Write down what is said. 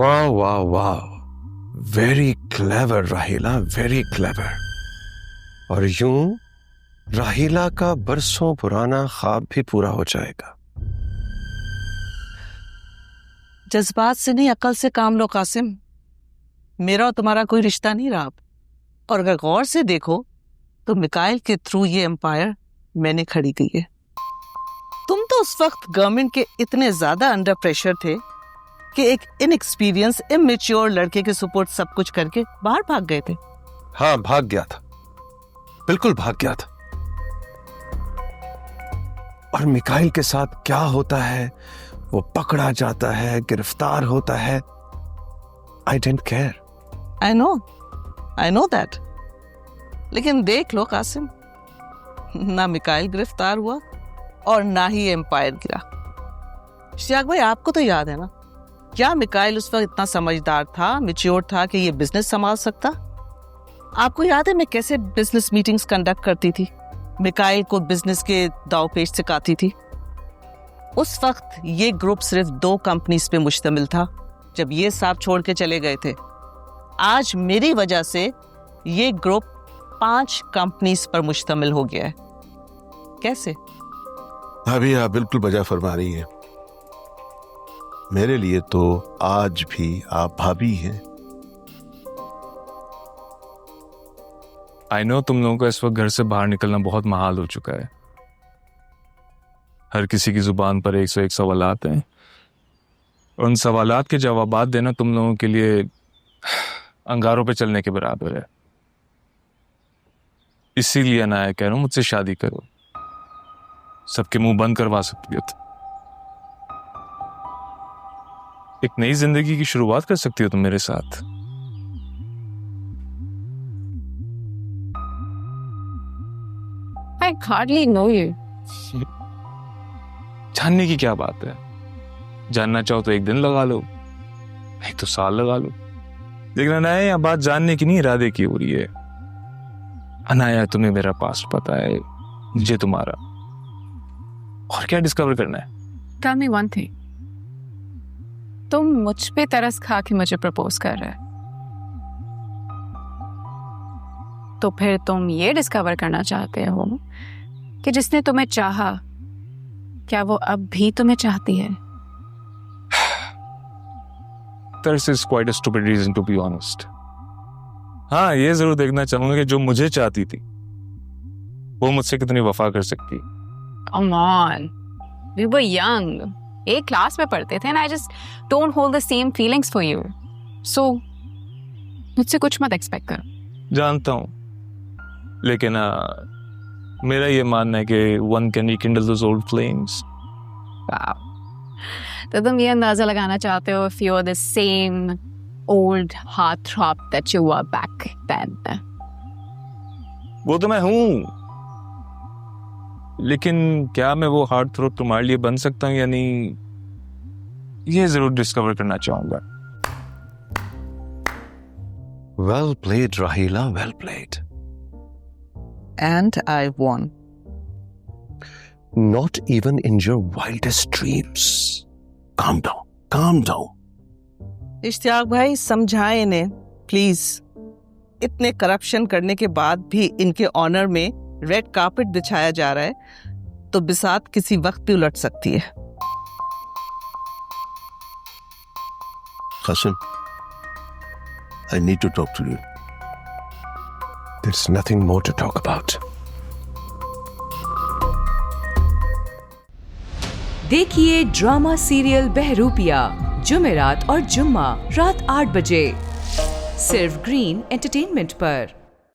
वाह वाह वाह, वेरी क्लेवर राहिला, वेरी क्लेवर। और यूं राहिला का बरसों पुराना ख्वाब भी पूरा हो जाएगा। जज्बात से नहीं, अकल से काम लो कासिम। मेरा और तुम्हारा कोई रिश्ता नहीं रहा। और अगर गौर से देखो तो मिकाइल के थ्रू ये एम्पायर मैंने खड़ी की है। तुम तो उस वक्त गवर्नमेंट के इतने ज्यादा अंडर प्रेशर थे कि एक इनएक्सपीरियंस इमेच्योर लड़के के सपोर्ट सब कुछ करके बाहर भाग गए थे। हाँ, भाग गया था, बिल्कुल भाग गया था। और मिकाइल के साथ क्या होता है, वो पकड़ा जाता है, गिरफ्तार होता है, I didn't care. I know that. लेकिन देख लो कासिम, ना मिकाइल गिरफ्तार हुआ और ना ही एम्पायर गिरा। शियाक भाई, आपको तो याद है ना, क्या मिकाइल उस वक्त इतना समझदार था, मैच्योर था कि ये बिजनेस संभाल सकता? आपको याद है मैं कैसे बिजनेस मीटिंग्स कंडक्ट करती थी, मिकाइल को बिजनेस के दाव पेच सिखाती थी। उस वक्त ये ग्रुप सिर्फ 2 कंपनीज पे मुश्तमिल था जब ये साहब छोड़ के चले गए थे। आज मेरी वजह से ये ग्रुप 5 कंपनीज पर मुश्तमिल हो गया है। कैसे? भाभी, आप बिल्कुल बजा फरमा रही हैं। मेरे लिए तो आज भी आप भाभी हैं। आई नो तुम लोगों को इस वक्त घर से बाहर निकलना बहुत महाल हो चुका है। हर किसी की जुबान पर 101 सवालात हैं। उन सवालात के जवाबात देना तुम लोगों के लिए अंगारों पे चलने के बराबर है। इसीलिए अनाया कह रहा हूं, मुझसे शादी करो। सबके मुंह बंद करवा सकती हो तुम। एक नई जिंदगी की शुरुआत कर सकती हो तुम मेरे साथ। I hardly know you. जानने की क्या बात है? जानना चाहो तो एक दिन लगा लो, नहीं तो साल लगा लो। लेकिन अनाया, यहाँ बात जानने की नहीं, इरादे की हो रही है। अनाया, तुम्हें मेरा पास्ट पता है, मुझे तुम्हारा। और क्या डिस्कवर करना है? Tell me one thing. तुम मुझ पे तरस खा के मुझे प्रपोज कर रहे हो, तो फिर तुम ये डिस्कवर करना चाहते हो कि जिसने तुम्हें चाहा, क्या वो अब भी तुम्हें चाहती है? This is quite a stupid reason to be honest. हाँ, ये जरूर देखना चाहूंगा कि जो मुझे चाहती थी वो मुझसे कितनी वफा कर सकती। Come on, we were young. एक क्लास में पढ़ते थे and I just don't hold the same feelings for you. So मुझसे कुछ मत एक्सपेक्ट करो। जानता हूँ, लेकिन मेरा ये मानना है कि one can rekindle those old flames. Wow. तो तुम ये अंदाजा लगाना चाहते हो if you're the same old heartthrob that you were back then? वो तो मैं हूँ, लेकिन क्या मैं वो हार्ट थ्रोब तुम्हारे लिए बन सकता हूँ या नहीं, ये जरूर डिस्कवर करना चाहूंगा। Well played, Rahila, well played. And I won. Not even in your wildest dreams. Calm down, calm down. Ishtiyaq भाई, समझाएं इन्हें प्लीज। इतने करप्शन करने के बाद भी इनके ऑनर में रेड कार्पेट बिछाया जा रहा है, तो बिसात किसी वक्त भी उलट सकती है। Qasim, I need to talk to you. There's nothing more to talk about. देखिए ड्रामा सीरियल बहरूपिया जुमेरात और जुम्मा रात 8 बजे सिर्फ ग्रीन एंटरटेनमेंट पर।